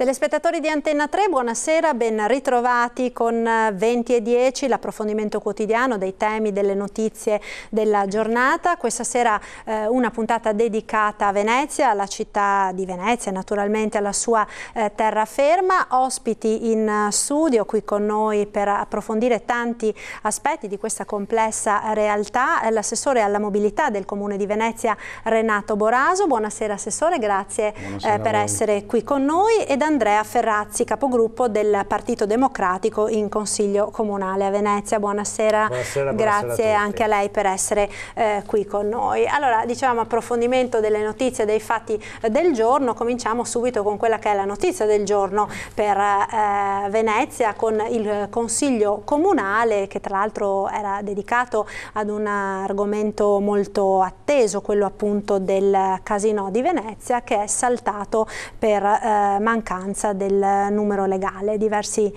Telespettatori di Antenna 3, buonasera, ben ritrovati con 20 e 10, l'approfondimento quotidiano dei temi, delle notizie della giornata. Questa sera una puntata dedicata a Venezia, alla città di Venezia, naturalmente alla sua terraferma. Ospiti in studio qui con noi per approfondire tanti aspetti di questa complessa realtà, l'assessore alla mobilità del Comune di Venezia Renato Boraso. Buonasera Assessore, grazie per essere qui con noi, ed Andrea Ferrazzi, capogruppo del Partito Democratico in Consiglio Comunale a Venezia. Buonasera, grazie anche a lei per essere qui con noi. Allora, diciamo, approfondimento delle notizie, dei fatti del giorno. Cominciamo subito con quella che è la notizia del giorno per Venezia, con il Consiglio Comunale, che tra l'altro era dedicato ad un argomento molto atteso, quello appunto del Casinò di Venezia, che è saltato per mancanza del numero legale. Diversi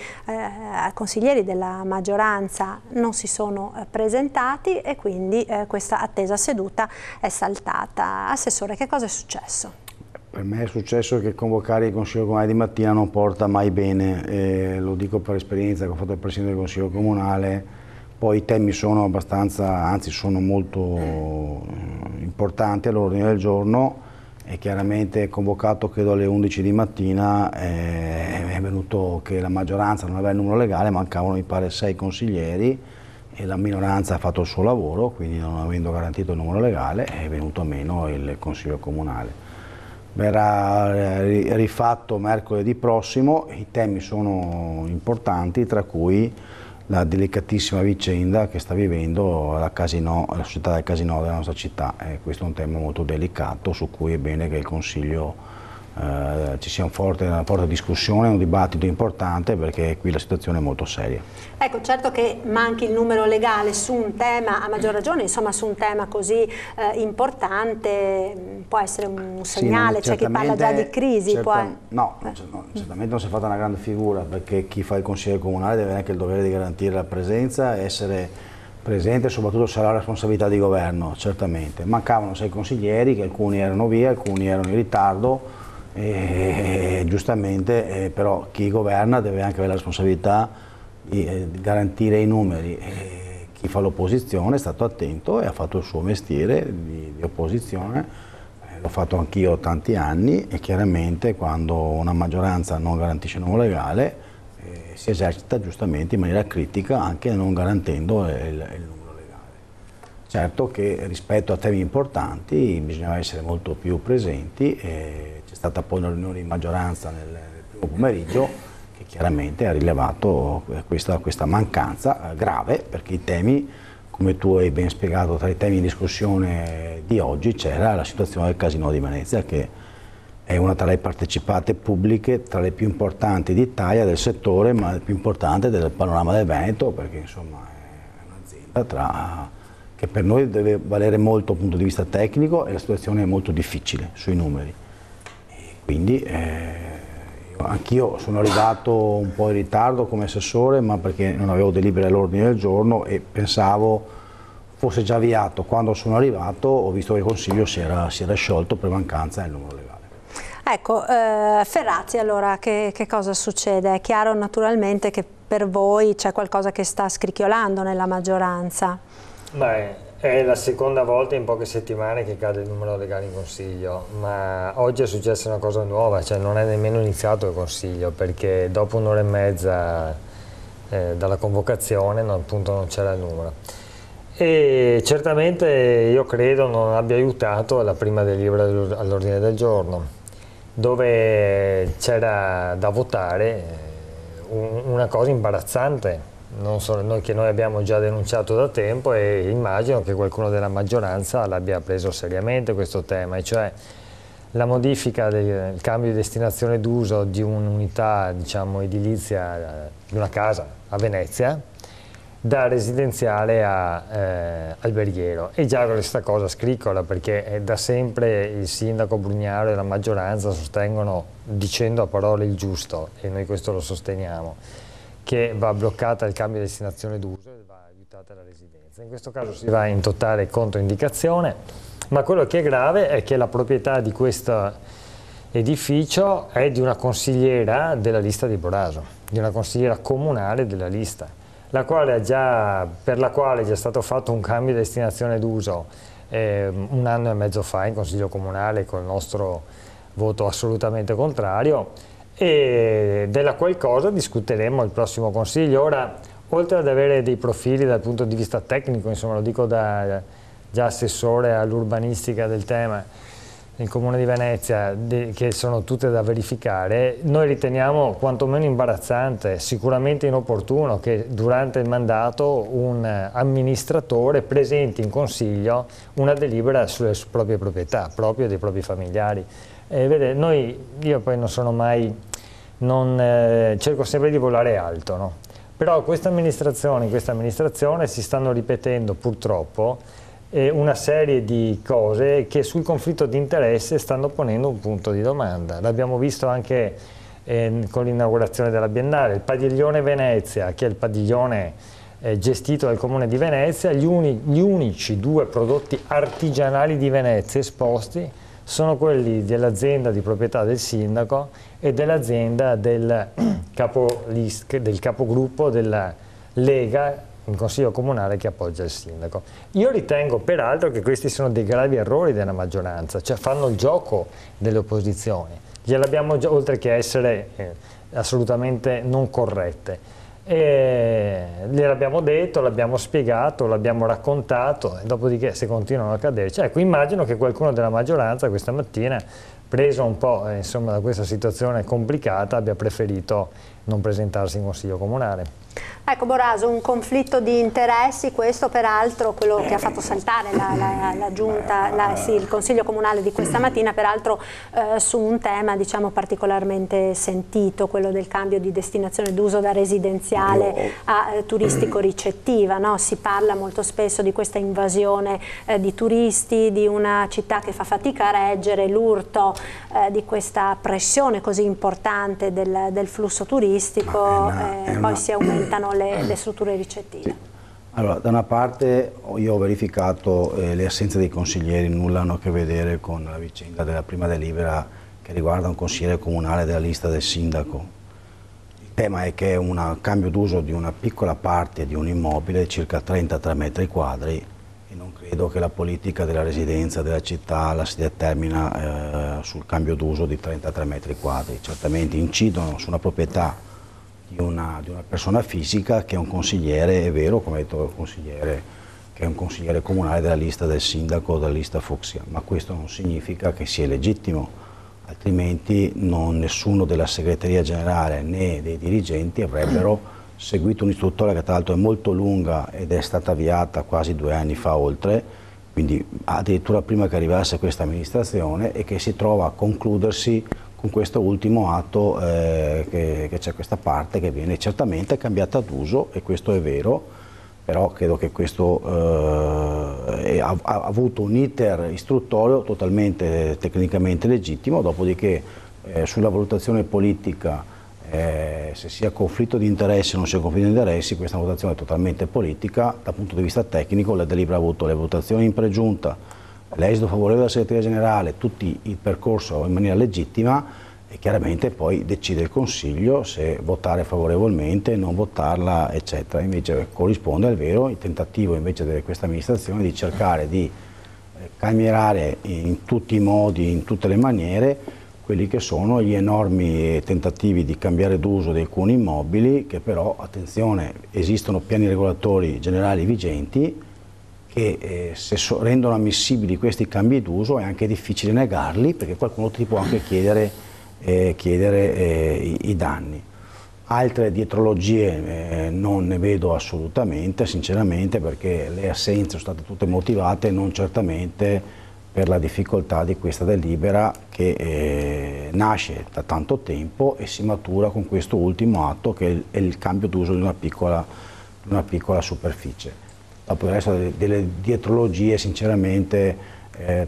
consiglieri della maggioranza non si sono presentati e quindi questa attesa seduta è saltata. Assessore, che cosa è successo? Per me è successo che convocare il Consiglio Comunale di mattina non porta mai bene, lo dico per esperienza che ho fatto il Presidente del Consiglio Comunale. Poi i temi sono abbastanza, anzi sono molto importanti all'ordine del giorno, e chiaramente convocato credo alle 11 di mattina è venuto che la maggioranza non aveva il numero legale, mancavano mi pare 6 consiglieri e la minoranza ha fatto il suo lavoro, quindi non avendo garantito il numero legale è venuto meno il Consiglio Comunale. Verrà rifatto mercoledì prossimo, i temi sono importanti, tra cui la delicatissima vicenda che sta vivendo la società del Casinò della nostra città. Questo è un tema molto delicato su cui è bene che il Consiglio ci sia una forte discussione, un dibattito importante, perché qui la situazione è molto seria. Ecco, certo che manchi il numero legale su un tema, a maggior ragione, insomma, su un tema così importante, può essere un segnale, c'è chi parla già di crisi. No, certamente non si è fatta una grande figura, perché chi fa il Consiglio Comunale deve anche il dovere di garantire la presenza, essere presente e soprattutto sarà la responsabilità di governo, certamente. Mancavano 6 consiglieri, che alcuni erano via, alcuni erano in ritardo, e giustamente però chi governa deve anche avere la responsabilità di garantire i numeri. Chi fa l'opposizione è stato attento e ha fatto il suo mestiere di opposizione, l'ho fatto anch'io tanti anni, e chiaramente quando una maggioranza non garantisce il numero legale si esercita giustamente in maniera critica, anche non garantendo il numero legale. Certo che rispetto a temi importanti bisognava essere molto più presenti. C'è stata poi una riunione di maggioranza nel primo pomeriggio che chiaramente ha rilevato questa mancanza grave, perché i temi, come tu hai ben spiegato, tra i temi in discussione di oggi c'era la situazione del Casinò di Venezia, che è una tra le partecipate pubbliche, tra le più importanti d'Italia, del settore, ma la più importante del panorama del Veneto, perché insomma è un'azienda che per noi deve valere molto dal punto di vista tecnico, e la situazione è molto difficile sui numeri. Quindi anch'io sono arrivato un po' in ritardo come assessore, ma perché non avevo delibere all'ordine del giorno e pensavo fosse già avviato. Quando sono arrivato ho visto che il Consiglio si era sciolto per mancanza del numero legale. Ecco, Ferrazzi, allora che cosa succede? È chiaro naturalmente che per voi c'è qualcosa che sta scricchiolando nella maggioranza. Beh, è la seconda volta in poche settimane che cade il numero legale in Consiglio, ma oggi è successa una cosa nuova, cioè non è nemmeno iniziato il Consiglio, perché dopo un'ora e mezza dalla convocazione appunto non c'era il numero. E certamente io credo non abbia aiutato la prima delibera all'ordine del giorno, dove c'era da votare una cosa imbarazzante. Non solo noi, che noi abbiamo già denunciato da tempo, e immagino che qualcuno della maggioranza l'abbia preso seriamente questo tema, e cioè la modifica del cambio di destinazione d'uso di un'unità, diciamo, edilizia, di una casa a Venezia, da residenziale a alberghiero. E già questa cosa scriccola, perché da sempre il sindaco Brugnaro e la maggioranza sostengono, dicendo a parole il giusto, e noi questo lo sosteniamo, che va bloccata il cambio di destinazione d'uso e va aiutata la residenza. In questo caso si va in totale controindicazione, ma quello che è grave è che la proprietà di questa edificio è di una consigliera della lista di Boraso, di una consigliera comunale della lista, per la quale è già stato fatto un cambio di destinazione d'uso 1 anno e mezzo fa in Consiglio Comunale con il nostro voto assolutamente contrario, e della qual cosa discuteremo il prossimo Consiglio. Ora, oltre ad avere dei profili dal punto di vista tecnico, insomma lo dico da già assessore all'urbanistica del tema nel Comune di Venezia, che sono tutte da verificare, noi riteniamo quantomeno imbarazzante, sicuramente inopportuno che durante il mandato un amministratore presenti in Consiglio una delibera sulle proprie proprietà, proprio dei propri familiari. Vede, io poi non sono mai, cerco sempre di volare alto, no? Però in questa amministrazione si stanno ripetendo purtroppo una serie di cose che sul conflitto di interesse stanno ponendo un punto di domanda. L'abbiamo visto anche con l'inaugurazione della Biennale, il padiglione Venezia, che è il padiglione gestito dal Comune di Venezia, gli unici 2 prodotti artigianali di Venezia esposti sono quelli dell'azienda di proprietà del sindaco e dell'azienda del capogruppo della Lega in Consiglio Comunale che appoggia il sindaco. Io ritengo peraltro che questi sono dei gravi errori della maggioranza, cioè fanno il gioco delle opposizioni, oltre che essere assolutamente non corrette. Gliel'abbiamo detto, l'abbiamo spiegato, l'abbiamo raccontato, e dopodiché se continuano a caderci, ecco, immagino che qualcuno della maggioranza questa mattina, preso un po' insomma, da questa situazione complicata, abbia preferito non presentarsi in Consiglio Comunale. Ecco Boraso, un conflitto di interessi, questo peraltro quello che ha fatto saltare la giunta, il Consiglio Comunale di questa mattina, peraltro su un tema diciamo particolarmente sentito, quello del cambio di destinazione d'uso da residenziale a turistico-ricettiva, no? Si parla molto spesso di questa invasione di turisti, di una città che fa fatica a reggere l'urto di questa pressione così importante del flusso turistico, poi si aumentano le strutture ricettive. Sì. Allora, da una parte io ho verificato le assenze dei consiglieri nulla hanno a che vedere con la vicenda della prima delibera che riguarda un consigliere comunale della lista del sindaco. Il tema è che è un cambio d'uso di una piccola parte di un immobile, circa 33 metri quadri, e non credo che la politica della residenza della città la si determina sul cambio d'uso di 33 metri quadri. Certamente incidono su una proprietà di una persona fisica che è un consigliere, è vero, come ha detto il consigliere, che è un consigliere comunale della lista del sindaco o della lista Fucsia, ma questo non significa che sia legittimo, altrimenti nessuno della segreteria generale né dei dirigenti avrebbero seguito un'istruttoria che tra l'altro è molto lunga ed è stata avviata quasi 2 anni fa oltre, quindi addirittura prima che arrivasse questa amministrazione, e che si trova a concludersi con questo ultimo atto che c'è questa parte che viene certamente cambiata d'uso, e questo è vero, però credo che questo ha avuto un iter istruttorio totalmente tecnicamente legittimo, dopodiché sulla valutazione politica, se sia conflitto di interessi o non sia conflitto di interessi, questa valutazione è totalmente politica. Dal punto di vista tecnico la delibera ha avuto le votazioni in pregiunta, l'esito favorevole della segreteria generale, tutto il percorso in maniera legittima, e chiaramente poi decide il Consiglio se votare favorevolmente, non votarla, eccetera. Invece corrisponde al vero il tentativo invece di questa amministrazione di cercare di calmierare in tutti i modi, in tutte le maniere, quelli che sono gli enormi tentativi di cambiare d'uso di alcuni immobili, che però, attenzione, esistono piani regolatori generali vigenti che se rendono ammissibili questi cambi d'uso è anche difficile negarli, perché qualcuno ti può anche chiedere i danni. Altre dietrologie non ne vedo assolutamente, sinceramente, perché le assenze sono state tutte motivate non certamente per la difficoltà di questa delibera che nasce da tanto tempo e si matura con questo ultimo atto, che è il cambio d'uso di una piccola superficie. Dopo il resto delle dietrologie sinceramente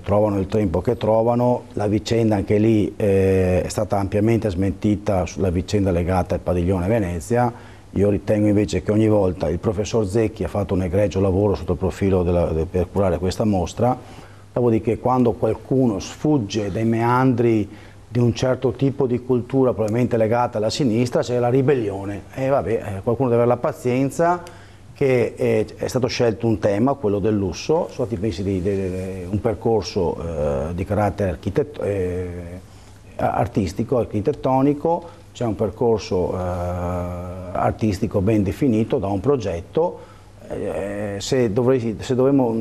trovano il tempo che trovano. La vicenda anche lì è stata ampiamente smentita sulla vicenda legata al padiglione Venezia. Io ritengo invece che ogni volta il professor Zecchi ha fatto un egregio lavoro sotto il profilo per curare questa mostra, dopodiché quando qualcuno sfugge dai meandri di un certo tipo di cultura probabilmente legata alla sinistra, c'è la ribellione. E vabbè, qualcuno deve avere la pazienza, che è stato scelto un tema, quello del lusso, sono stati messi un percorso di carattere artistico, architettonico, c'è un percorso artistico ben definito da un progetto. Se dovremmo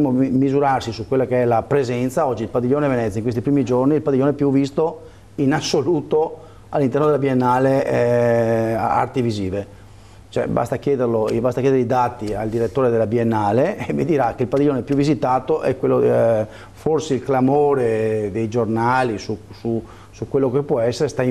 misurarsi su quella che è la presenza, oggi il Padiglione Venezia in questi primi giorni è il padiglione più visto in assoluto all'interno della Biennale Arti Visive. Cioè, basta chiedere i dati al direttore della Biennale e mi dirà che il padiglione più visitato è quello, forse il clamore dei giornali su quello che può essere, sta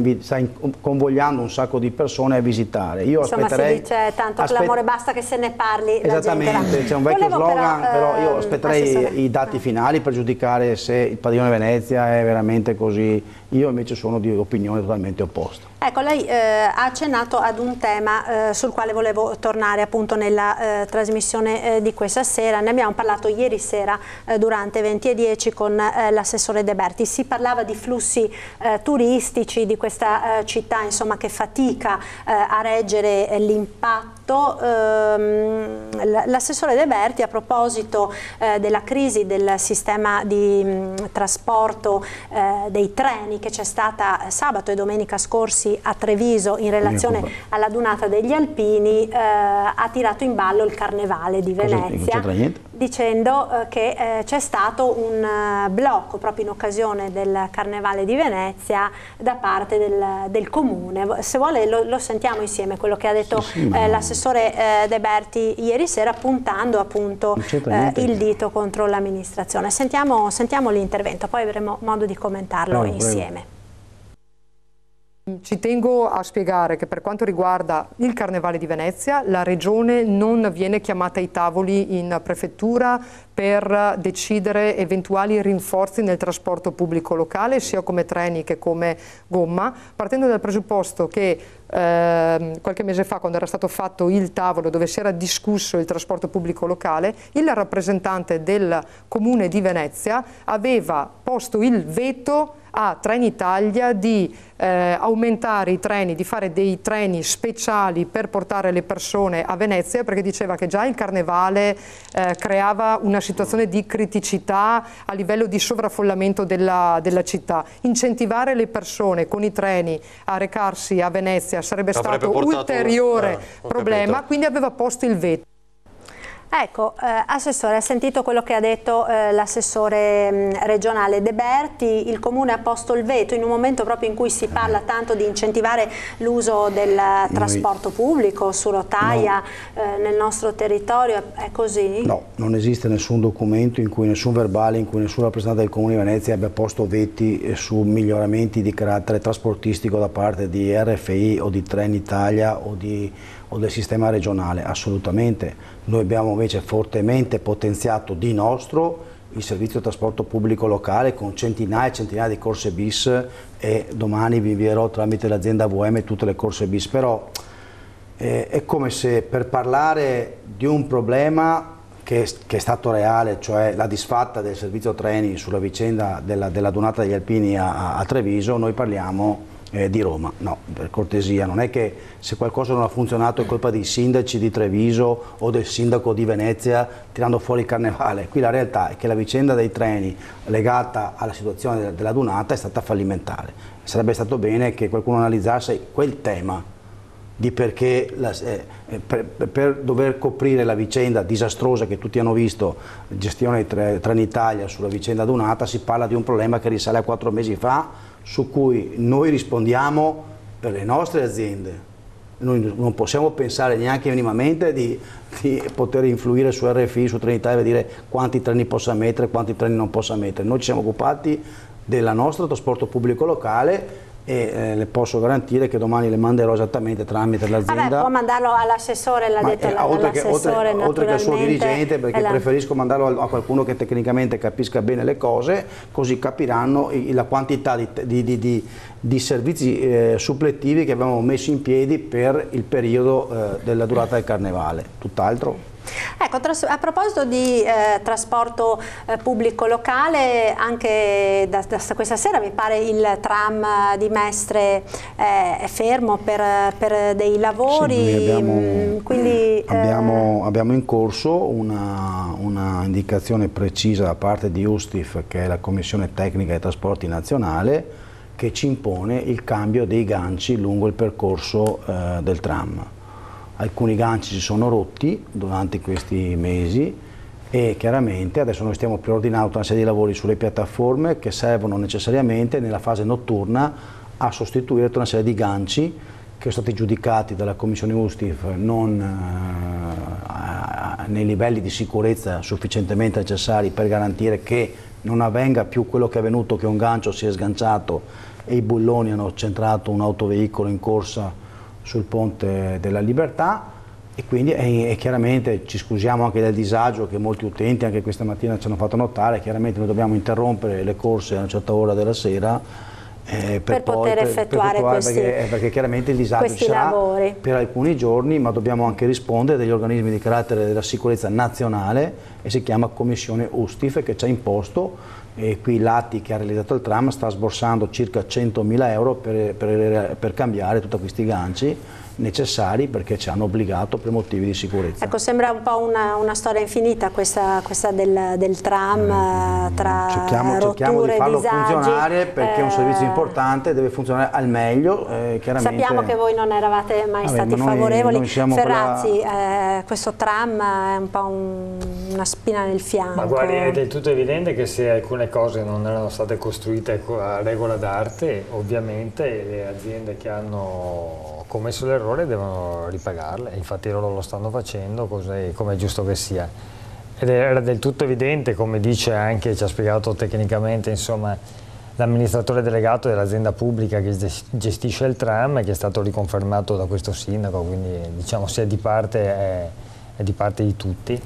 convogliando un sacco di persone a visitare. Io insomma, aspetterei, si dice tanto clamore, basta che se ne parli. Esattamente, c'è un vecchio slogan, però io aspetterei i dati finali per giudicare se il Padiglione Venezia è veramente così. Io invece sono di opinione totalmente opposta. Ecco, lei ha accennato ad un tema sul quale volevo tornare appunto nella trasmissione di questa sera. Ne abbiamo parlato ieri sera durante 20:10 con l'assessore De Berti. Si parlava di flussi turistici di questa città, insomma, che fatica a reggere l'impatto. L'assessore De Berti, a proposito della crisi del sistema di trasporto dei treni che c'è stata sabato e domenica scorsi a Treviso in relazione alla Dunata degli Alpini, ha tirato in ballo il Carnevale di Venezia, dicendo che c'è stato un blocco proprio in occasione del Carnevale di Venezia da parte del Comune. Se vuole lo sentiamo insieme quello che ha detto l'assessore De Berti ieri sera, puntando appunto il dito contro l'amministrazione. Sentiamo l'intervento, poi avremo modo di commentarlo insieme. Ci tengo a spiegare che per quanto riguarda il Carnevale di Venezia, la Regione non viene chiamata ai tavoli in prefettura per decidere eventuali rinforzi nel trasporto pubblico locale, sia come treni che come gomma, partendo dal presupposto che qualche mese fa, quando era stato fatto il tavolo dove si era discusso il trasporto pubblico locale, il rappresentante del Comune di Venezia aveva posto il veto a Trenitalia di aumentare i treni, di fare dei treni speciali per portare le persone a Venezia, perché diceva che già il Carnevale creava una situazione di criticità a livello di sovraffollamento della città. Incentivare le persone con i treni a recarsi a Venezia sarebbe stato un ulteriore problema, quindi aveva posto il veto. Ecco, Assessore, ha sentito quello che ha detto l'assessore regionale De Berti. Il Comune ha posto il veto in un momento proprio in cui si parla tanto di incentivare l'uso del trasporto pubblico su rotaia nel nostro territorio, è così? No, non esiste nessun documento, nessun verbale in cui nessun rappresentante del Comune di Venezia abbia posto veti su miglioramenti di carattere trasportistico da parte di RFI o di Trenitalia o del sistema regionale, assolutamente. Noi abbiamo invece fortemente potenziato di nostro il servizio di trasporto pubblico locale con centinaia e centinaia di corse bis, e domani vi invierò tramite l'azienda VM tutte le corse bis, però è come se per parlare di un problema che è stato reale, cioè la disfatta del servizio treni sulla vicenda della Dunata degli Alpini a Treviso, noi parliamo di Roma. No, per cortesia, non è che se qualcosa non ha funzionato è colpa dei sindaci di Treviso o del sindaco di Venezia tirando fuori il Carnevale. Qui la realtà è che la vicenda dei treni legata alla situazione della Dunata è stata fallimentare. Sarebbe stato bene che qualcuno analizzasse quel tema di perché per dover coprire la vicenda disastrosa che tutti hanno visto, gestione Trenitalia sulla vicenda Dunata, si parla di un problema che risale a 4 mesi fa, su cui noi rispondiamo per le nostre aziende. Noi non possiamo pensare neanche minimamente di poter influire su RFI, su Trenitalia, e dire quanti treni possa mettere, quanti treni non possa mettere. Noi ci siamo occupati del nostro trasporto pubblico locale e le posso garantire che domani le manderò esattamente tramite l'azienda. Può mandarlo all'assessore, l'ha detto l'assessore, oltre che al suo dirigente, perché preferisco mandarlo a qualcuno che tecnicamente capisca bene le cose, così capiranno la quantità di servizi suppletivi che abbiamo messo in piedi per il periodo della durata del Carnevale, tutt'altro. Ecco, a proposito di trasporto pubblico locale, anche da questa sera mi pare il tram di Mestre è fermo per dei lavori. Sì, quindi, abbiamo in corso una indicazione precisa da parte di USTIF, che è la Commissione Tecnica dei Trasporti Nazionale, che ci impone il cambio dei ganci lungo il percorso del tram. Alcuni ganci si sono rotti durante questi mesi e chiaramente adesso noi stiamo preordinando una serie di lavori sulle piattaforme che servono necessariamente nella fase notturna a sostituire tutta una serie di ganci che sono stati giudicati dalla Commissione USTIF non nei livelli di sicurezza sufficientemente necessari per garantire che non avvenga più quello che è avvenuto, che un gancio si è sganciato e i bulloni hanno centrato un autoveicolo in corsa sul Ponte della Libertà, e quindi chiaramente ci scusiamo anche del disagio che molti utenti anche questa mattina ci hanno fatto notare. Chiaramente noi dobbiamo interrompere le corse a una certa ora della sera per poter effettuare perché chiaramente il disagio ci sarà per alcuni giorni, ma dobbiamo anche rispondere degli organismi di carattere della sicurezza nazionale, e si chiama Commissione USTIF, che ci ha imposto, e qui l'ATI che ha realizzato il tram sta sborsando circa 100.000 euro per cambiare tutti questi ganci necessari, perché ci hanno obbligato per motivi di sicurezza. Ecco, sembra un po' una storia infinita questa del tram, tra cerchiamo di farlo disagi, funzionare, perché è un servizio importante, deve funzionare al meglio. Sappiamo che voi non eravate mai stati favorevoli. Ferrazzi, questo tram è un po' una spina nel fianco. Ma guardi, è del tutto evidente che se alcune cose non erano state costruite a regola d'arte, ovviamente le aziende che hanno commesso l'errore devono ripagarle, infatti loro lo stanno facendo, come è giusto che sia. Ed era del tutto evidente, come dice anche, ci ha spiegato tecnicamente, insomma, l'amministratore delegato dell'azienda pubblica che gestisce il tram, che è stato riconfermato da questo sindaco, quindi diciamo se è di parte è di parte di tutti.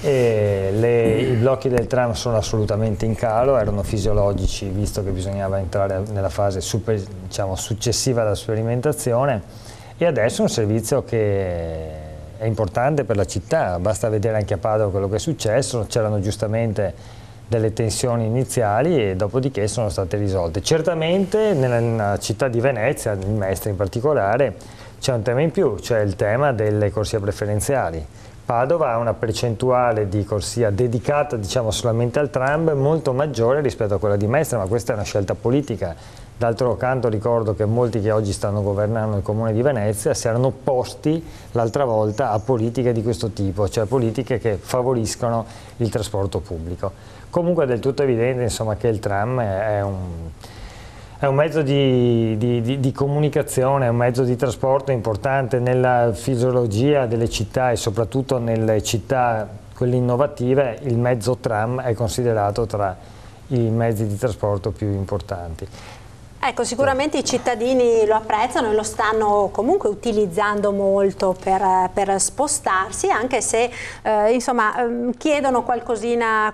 I blocchi del tram sono assolutamente in calo, erano fisiologici visto che bisognava entrare nella fase successiva alla sperimentazione, e adesso è un servizio che è importante per la città. Basta vedere anche a Padova quello che è successo, c'erano giustamente delle tensioni iniziali e dopodiché sono state risolte. Certamente nella città di Venezia, in Mestre in particolare, c'è un tema in più, cioè il tema delle corsie preferenziali. Padova ha una percentuale di corsia dedicata, diciamo, solamente al tram molto maggiore rispetto a quella di Mestre, ma questa è una scelta politica. D'altro canto ricordo che molti che oggi stanno governando il Comune di Venezia si erano opposti l'altra volta a politiche di questo tipo, cioè politiche che favoriscono il trasporto pubblico. Comunque è del tutto evidente, insomma, che il tram è un mezzo di comunicazione, è un mezzo di trasporto importante nella fisiologia delle città, e soprattutto nelle città, quelle innovative, il mezzo tram è considerato tra i mezzi di trasporto più importanti. Ecco, sicuramente i cittadini lo apprezzano e lo stanno comunque utilizzando molto per spostarsi, anche se insomma chiedono qualcosina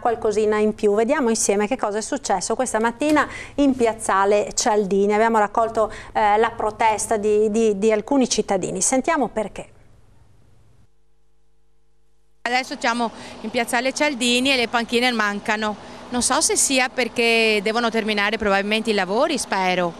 in più. Vediamo insieme che cosa è successo questa mattina in Piazzale Cialdini. Abbiamo raccolto la protesta di alcuni cittadini. Sentiamo perché. Adesso siamo in Piazzale Cialdini e le panchine mancano. Non so se sia perché devono terminare probabilmente i lavori, spero.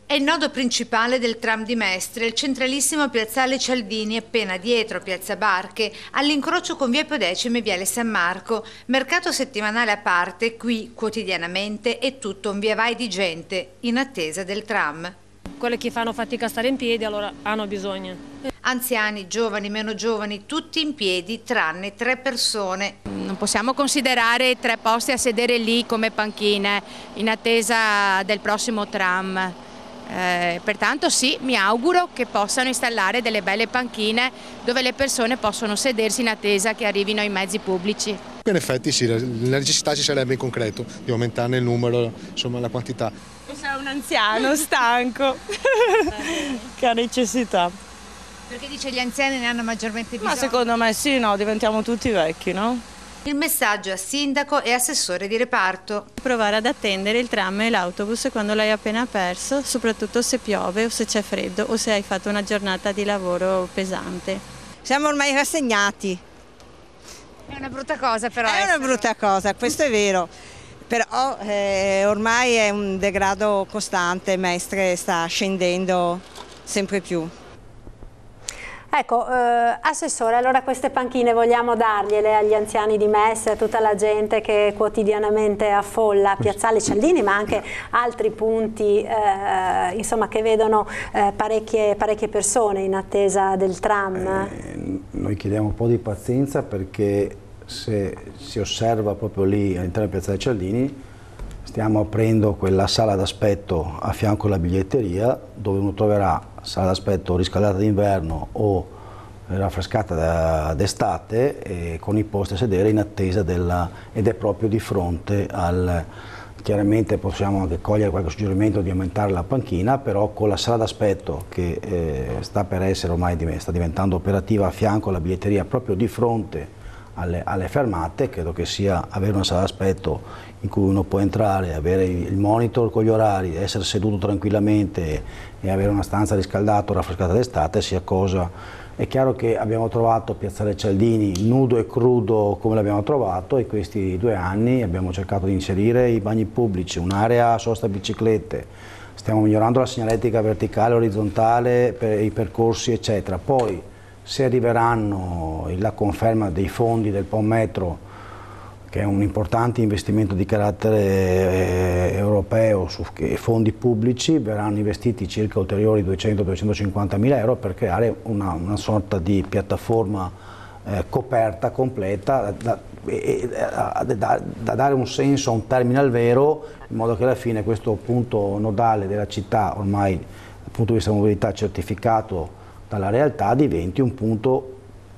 È il nodo principale del tram di Mestre, il centralissimo Piazzale Cialdini, appena dietro Piazza Barche, all'incrocio con Via Podecime e Viale San Marco. Mercato settimanale a parte, qui quotidianamente è tutto un via vai di gente in attesa del tram. Quelli che fanno fatica a stare in piedi allora hanno bisogno. Anziani, giovani, meno giovani, tutti in piedi tranne 3 persone. Non possiamo considerare 3 posti a sedere lì come panchine in attesa del prossimo tram. Pertanto sì, mi auguro che possano installare delle belle panchine dove le persone possono sedersi in attesa che arrivino i mezzi pubblici. In effetti sì, la necessità ci sarebbe in concreto di aumentarne il numero, insomma la quantità. C'è un anziano stanco che ha necessità. Perché dice gli anziani ne hanno maggiormente bisogno? Ma secondo me sì, no, diventiamo tutti vecchi, no? Il messaggio a sindaco e assessore di reparto. Provare ad attendere il tram e l'autobus quando l'hai appena perso, soprattutto se piove o se c'è freddo o se hai fatto una giornata di lavoro pesante. siamo ormai rassegnati. È una brutta cosa però. È una brutta cosa, questo è vero, però ormai è un degrado costante, Mestre sta scendendo sempre più. Ecco, Assessore, allora queste panchine vogliamo dargliele agli anziani di Mestre, a tutta la gente che quotidianamente affolla Piazzale Cialdini, ma anche altri punti insomma, che vedono parecchie persone in attesa del tram? Noi chiediamo un po' di pazienza, perché se si osserva proprio lì all'interno di Piazzale Cialdini, stiamo aprendo quella sala d'aspetto a fianco alla biglietteria, dove uno troverà sala d'aspetto riscaldata d'inverno o raffrescata d'estate, con i posti a sedere in attesa ed è proprio di fronte al... Chiaramente possiamo anche cogliere qualche suggerimento di aumentare la panchina, però con la sala d'aspetto che sta per essere, ormai sta diventando operativa a fianco alla biglietteria, proprio di fronte alle fermate, credo che sia avere una sala d'aspetto in cui uno può entrare, avere il monitor con gli orari, essere seduto tranquillamente e avere una stanza riscaldata o raffrescata d'estate sia cosa. È chiaro che abbiamo trovato Piazzale Cialdini nudo e crudo come l'abbiamo trovato, e questi 2 anni abbiamo cercato di inserire i bagni pubblici, un'area sosta biciclette, stiamo migliorando la segnaletica verticale, orizzontale per i percorsi eccetera. Poi se arriveranno la conferma dei fondi del PON Metro, che è un importante investimento di carattere europeo su fondi pubblici, verranno investiti circa ulteriori 200-250 mila euro per creare una sorta di piattaforma coperta, completa, da dare un senso a un terminal vero, in modo che alla fine questo punto nodale della città, ormai dal punto di vista della mobilità certificato dalla realtà, diventi un punto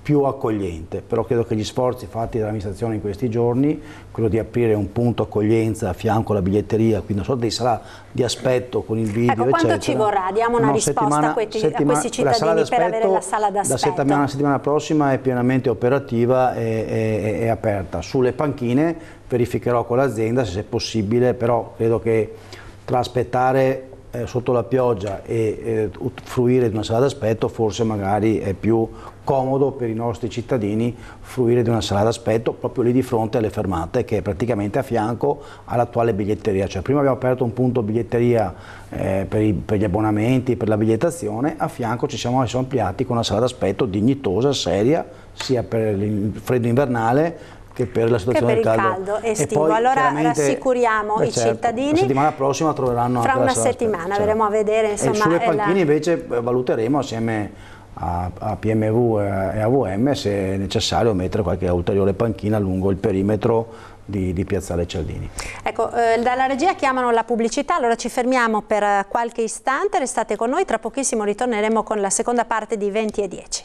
più accogliente. Però credo che gli sforzi fatti dall'amministrazione in questi giorni, quello di aprire un punto accoglienza a fianco alla biglietteria, quindi una sorta di sala di aspetto con il video, ecco, quanto eccetera. Ci vorrà? Diamo una risposta a questi cittadini per avere la sala d'aspetto. La settimana prossima è pienamente operativa e aperta. Sulle panchine verificherò con l'azienda se è possibile, però credo che tra aspettare sotto la pioggia e fruire di una sala d'aspetto, forse magari è più comodo per i nostri cittadini fruire di una sala d'aspetto proprio lì di fronte alle fermate, che è praticamente a fianco all'attuale biglietteria. Cioè, prima abbiamo aperto un punto biglietteria per gli abbonamenti, per la bigliettazione, a fianco ci siamo ampliati con una sala d'aspetto dignitosa, seria, sia per il freddo invernale che per la situazione del caldo estivo. Allora rassicuriamo i cittadini. La settimana prossima troveranno fra anche una la sala settimana, verremo a vedere, insomma. E sulle panchine invece valuteremo assieme a PMV e AVM se è necessario mettere qualche ulteriore panchina lungo il perimetro di Piazzale Cialdini. Ecco, dalla regia chiamano la pubblicità, allora ci fermiamo per qualche istante, restate con noi, tra pochissimo ritorneremo con la seconda parte di 20 e 10.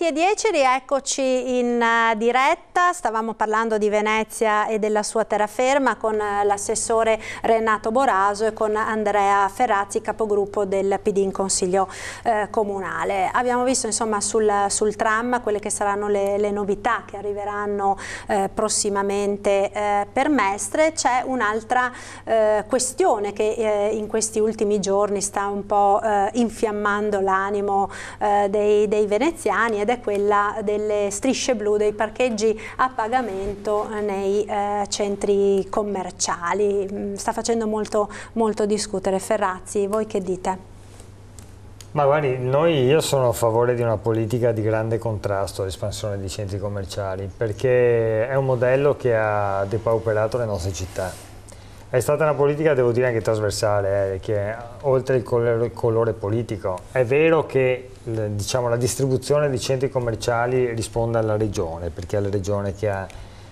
e 10, rieccoci in diretta. Stavamo parlando di Venezia e della sua terraferma con l'assessore Renato Boraso e con Andrea Ferrazzi, capogruppo del PD in Consiglio Comunale. Abbiamo visto insomma sul tram quelle che saranno le novità che arriveranno prossimamente per Mestre. C'è un'altra questione che in questi ultimi giorni sta un po' infiammando l'animo dei veneziani, ed è quella delle strisce blu, dei parcheggi a pagamento nei centri commerciali. Sta facendo molto discutere. Ferrazzi, voi che dite? Ma guardi, io sono a favore di una politica di grande contrasto all'espansione dei centri commerciali, perché è un modello che ha depauperato le nostre città. È stata una politica, devo dire, anche trasversale, che oltre il colore politico. È vero che diciamo, la distribuzione di centri commerciali risponde alla regione, perché è la regione che ha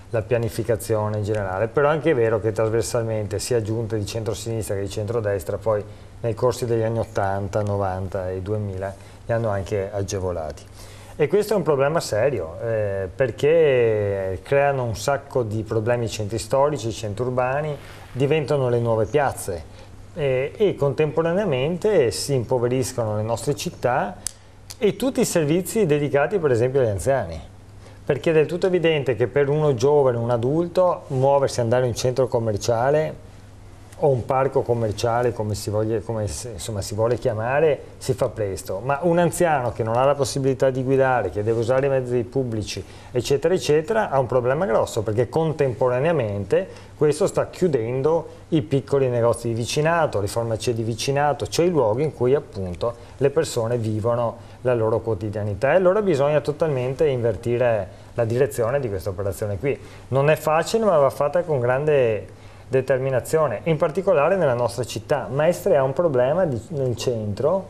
la pianificazione in generale, però è anche vero che trasversalmente sia giunte di centrosinistra che di centrodestra poi nei corsi degli anni 80, 90 e 2000 li hanno anche agevolati. E questo è un problema serio, perché creano un sacco di problemi i centri storici, i centri urbani, diventano le nuove piazze e contemporaneamente si impoveriscono le nostre città e tutti i servizi dedicati per esempio agli anziani. Perché è del tutto evidente che per uno giovane, un adulto, muoversi, andare in un centro commerciale o un parco commerciale, come si vuole chiamare, si fa presto, ma un anziano che non ha la possibilità di guidare, che deve usare i mezzi pubblici, eccetera, eccetera, ha un problema grosso, perché contemporaneamente questo sta chiudendo i piccoli negozi di vicinato, le farmacie di vicinato, cioè i luoghi in cui appunto le persone vivono la loro quotidianità, e allora bisogna totalmente invertire la direzione di questa operazione qui. Non è facile, ma va fatta con grande determinazione, in particolare nella nostra città. Mestre ha un problema nel centro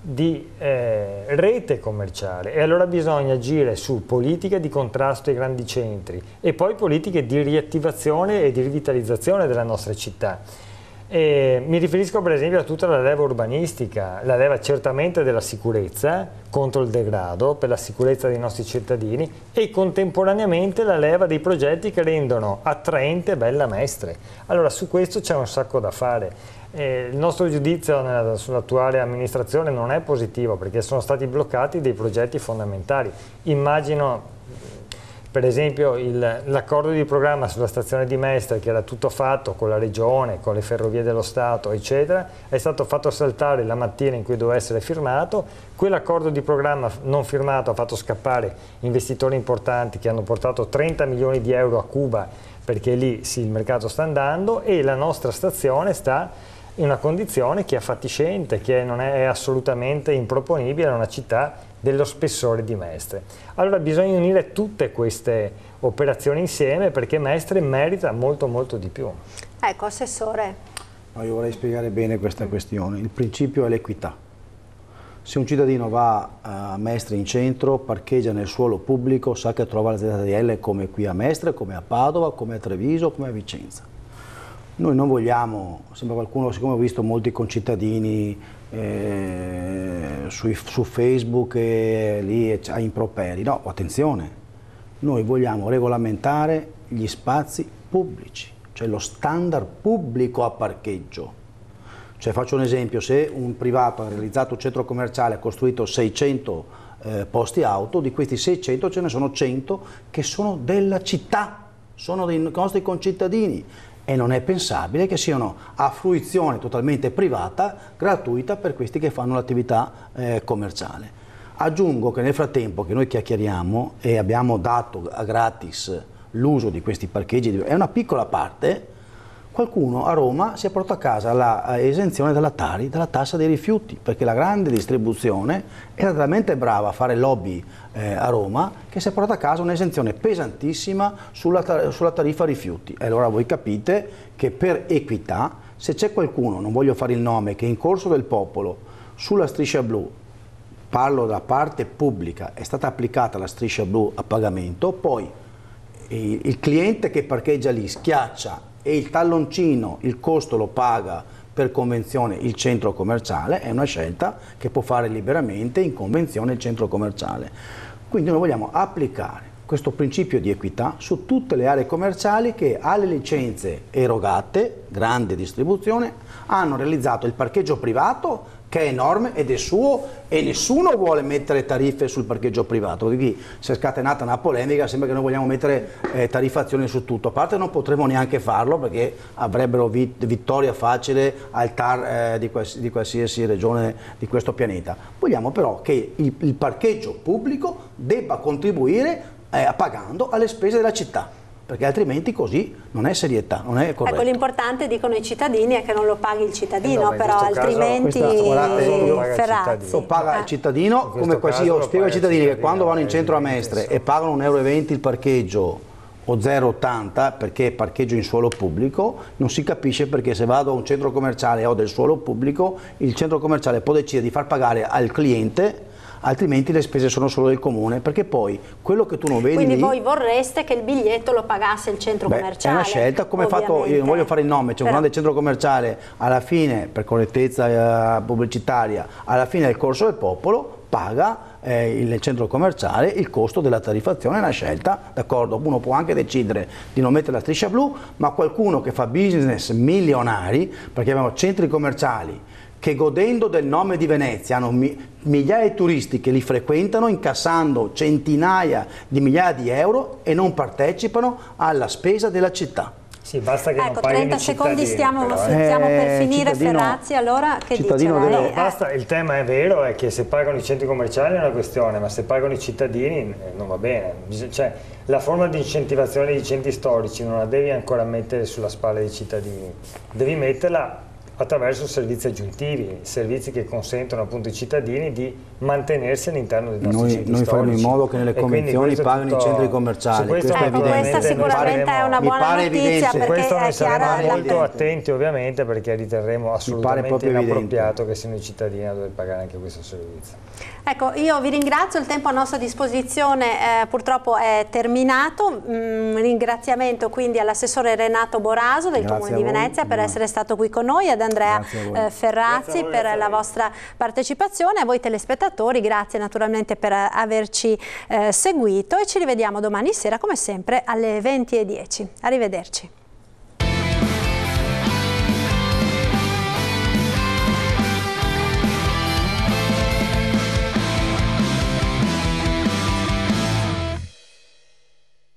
di rete commerciale, e allora bisogna agire su politiche di contrasto ai grandi centri e poi politiche di riattivazione e di rivitalizzazione della nostra città. Mi riferisco per esempio a tutta la leva urbanistica, la leva certamente della sicurezza contro il degrado, per la sicurezza dei nostri cittadini, e contemporaneamente la leva dei progetti che rendono attraente e bella Mestre. Allora su questo c'è un sacco da fare. Il nostro giudizio sull'attuale amministrazione non è positivo, perché sono stati bloccati dei progetti fondamentali. Immagino per esempio l'accordo di programma sulla stazione di Mestre, che era tutto fatto con la regione, con le ferrovie dello Stato, eccetera, è stato fatto saltare la mattina in cui doveva essere firmato. Quell'accordo di programma non firmato ha fatto scappare investitori importanti che hanno portato 30 milioni di euro a Cuba, perché lì sì, il mercato sta andando, e la nostra stazione sta in una condizione che è fatiscente, che non è assolutamente improponibile a una città dello spessore di Mestre. Allora bisogna unire tutte queste operazioni insieme, perché Mestre merita molto molto di più. Ecco, Assessore. No, io vorrei spiegare bene questa questione. Il principio è l'equità. Se un cittadino va a Mestre in centro, parcheggia nel suolo pubblico, sa che trova la ZTL come qui a Mestre, come a Padova, come a Treviso, come a Vicenza. Noi non vogliamo, sembra qualcuno, siccome ho visto molti concittadini su Facebook lì a improperi, no, attenzione, noi vogliamo regolamentare gli spazi pubblici, cioè lo standard pubblico a parcheggio. Cioè, faccio un esempio: se un privato ha realizzato un centro commerciale, ha costruito 600 posti auto, di questi 600 ce ne sono 100 che sono della città, sono dei nostri concittadini. E non è pensabile che siano a fruizione totalmente privata, gratuita, per questi che fanno l'attività commerciale. Aggiungo che nel frattempo che noi chiacchieriamo e abbiamo dato a gratis l'uso di questi parcheggi, è una piccola parte, qualcuno a Roma si è portato a casa l'esenzione dalla Tari, dalla tassa dei rifiuti, perché la grande distribuzione era talmente brava a fare lobby a Roma che si è portata a casa un'esenzione pesantissima sulla tariffa rifiuti. E allora voi capite che per equità, se c'è qualcuno, non voglio fare il nome, che in corso del popolo sulla striscia blu, parlo della parte pubblica, è stata applicata la striscia blu a pagamento, poi il cliente che parcheggia lì schiaccia e il talloncino, il costo lo paga per convenzione il centro commerciale, è una scelta che può fare liberamente in convenzione il centro commerciale. Quindi noi vogliamo applicare questo principio di equità su tutte le aree commerciali che alle licenze erogate, grande distribuzione, hanno realizzato il parcheggio privato, che è enorme ed è suo, e nessuno vuole mettere tariffe sul parcheggio privato, perché qui si è scatenata una polemica, sembra che noi vogliamo mettere tariffazioni su tutto. A parte non potremo neanche farlo, perché avrebbero vittoria facile al TAR di qualsiasi regione di questo pianeta. Vogliamo però che il parcheggio pubblico debba contribuire pagando alle spese della città, perché altrimenti così non è serietà, non è corretto. Ecco, l'importante, dicono i cittadini, è che non lo paghi il cittadino, però altrimenti Ferrazzi. Lo paga il cittadino, come quasi io spiego ai cittadini che quando vanno in centro a Mestre e pagano 1,20 euro il parcheggio o 0,80 perché parcheggio in suolo pubblico, non si capisce perché se vado a un centro commerciale e ho del suolo pubblico, il centro commerciale può decidere di far pagare al cliente, altrimenti le spese sono solo del comune, perché poi quello che tu non vedi. Quindi lì, voi vorreste che il biglietto lo pagasse il centro commerciale? È una scelta, come fatto, io non voglio fare il nome, c'è un grande centro commerciale, alla fine, per correttezza pubblicitaria, alla fine del corso del popolo paga il centro commerciale il costo della tariffazione. È una scelta, d'accordo, uno può anche decidere di non mettere la striscia blu, ma qualcuno che fa business milionari, perché abbiamo centri commerciali che godendo del nome di Venezia hanno migliaia di turisti che li frequentano incassando centinaia di migliaia di euro e non partecipano alla spesa della città. Sì, basta che ecco, non paghino 30 secondi stiamo però, per finire, Ferrazzi, allora che dice lei? Basta, il tema è vero, è che se pagano i centri commerciali è una questione, ma se pagano i cittadini non va bene. Cioè, la forma di incentivazione dei centri storici non la devi ancora mettere sulla spalla dei cittadini, devi metterla attraverso servizi aggiuntivi, servizi che consentono appunto ai cittadini di mantenersi all'interno dei nostri centri storici. Noi faremo in modo che nelle convenzioni paghino i centri commerciali. Questa sicuramente è una buona notizia, perché questo noi saremo chiara molto attenti ovviamente, perché riterremo assolutamente inappropriato che siano i cittadini a dover pagare anche questo servizio. Ecco, io vi ringrazio, il tempo a nostra disposizione purtroppo è terminato. Ringraziamento quindi all'assessore Renato Boraso del Comune di Venezia per essere stato qui con noi, ad Andrea Ferrazzi per la vostra partecipazione, a voi telespettatori grazie naturalmente per averci seguito e ci rivediamo domani sera come sempre alle 20:10. Arrivederci.